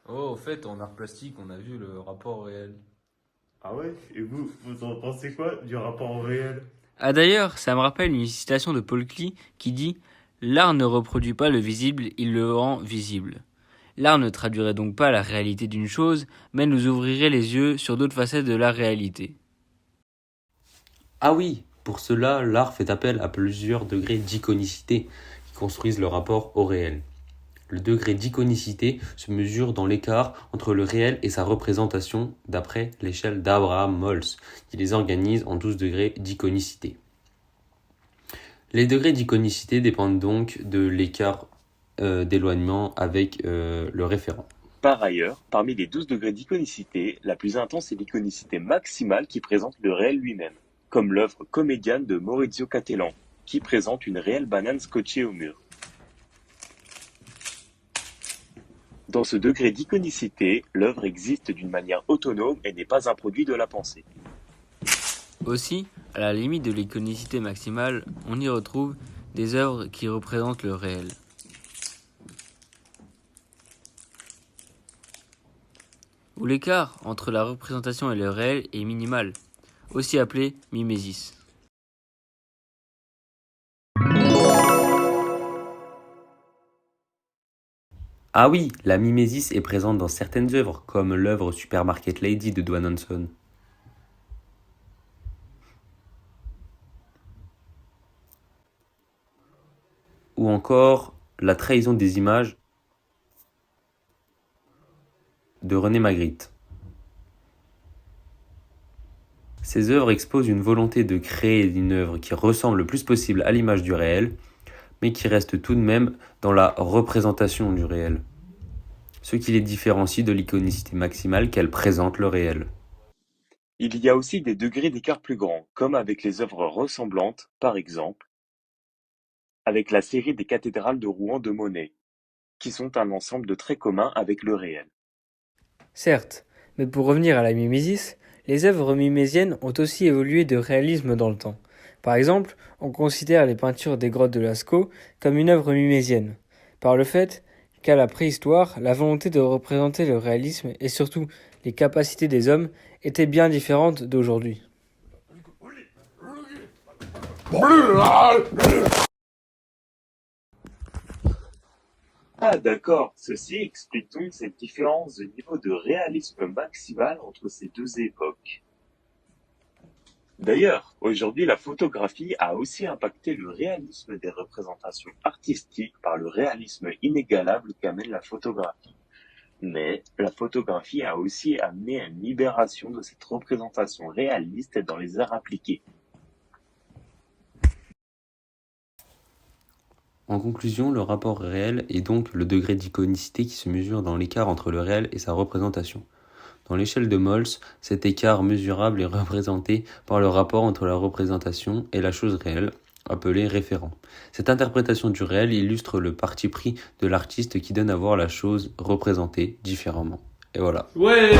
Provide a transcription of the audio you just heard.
Oh, au fait, en art plastique, on a vu le rapport au réel. Ah ouais? Et vous en pensez quoi du rapport au réel? Ah d'ailleurs, ça me rappelle une citation de Paul Klee qui dit l'art ne reproduit pas le visible, il le rend visible. L'art ne traduirait donc pas la réalité d'une chose, mais nous ouvrirait les yeux sur d'autres facettes de la réalité. Ah oui, pour cela, l'art fait appel à plusieurs degrés d'iconicité qui construisent le rapport au réel. Le degré d'iconicité se mesure dans l'écart entre le réel et sa représentation d'après l'échelle d'Abraham Molls, qui les organise en 12 degrés d'iconicité. Les degrés d'iconicité dépendent donc de l'écart d'éloignement avec le référent. Par ailleurs, parmi les 12 degrés d'iconicité, la plus intense est l'iconicité maximale qui présente le réel lui-même, comme l'œuvre Comédiane de Maurizio Cattelan, qui présente une réelle banane scotchée au mur. Dans ce degré d'iconicité, l'œuvre existe d'une manière autonome et n'est pas un produit de la pensée. Aussi, à la limite de l'iconicité maximale, on y retrouve des œuvres qui représentent le réel. Où l'écart entre la représentation et le réel est minimal, aussi appelé mimésis. Ah oui, la mimésis est présente dans certaines œuvres, comme l'œuvre Supermarket Lady de Dwayne Hanson. Ou encore La trahison des images de René Magritte. Ces œuvres exposent une volonté de créer une œuvre qui ressemble le plus possible à l'image du réel, mais qui reste tout de même dans la représentation du réel, ce qui les différencie de l'iconicité maximale qu'elle présente le réel. Il y a aussi des degrés d'écart plus grands, comme avec les œuvres ressemblantes, par exemple, avec la série des cathédrales de Rouen de Monet, qui sont un ensemble de traits communs avec le réel. Certes, mais pour revenir à la mimésis, les œuvres mimésiennes ont aussi évolué de réalisme dans le temps. Par exemple, on considère les peintures des grottes de Lascaux comme une œuvre mimésienne, par le fait qu'à la préhistoire, la volonté de représenter le réalisme et surtout les capacités des hommes étaient bien différentes d'aujourd'hui. Ah d'accord, ceci explique donc cette différence de niveau de réalisme maximal entre ces deux époques. D'ailleurs, aujourd'hui la photographie a aussi impacté le réalisme des représentations artistiques par le réalisme inégalable qu'amène la photographie. Mais la photographie a aussi amené à une libération de cette représentation réaliste dans les arts appliqués. En conclusion, le rapport réel est donc le degré d'iconicité qui se mesure dans l'écart entre le réel et sa représentation. Dans l'échelle de Molls, cet écart mesurable est représenté par le rapport entre la représentation et la chose réelle, appelé référent. Cette interprétation du réel illustre le parti pris de l'artiste qui donne à voir la chose représentée différemment. Et voilà. Ouais!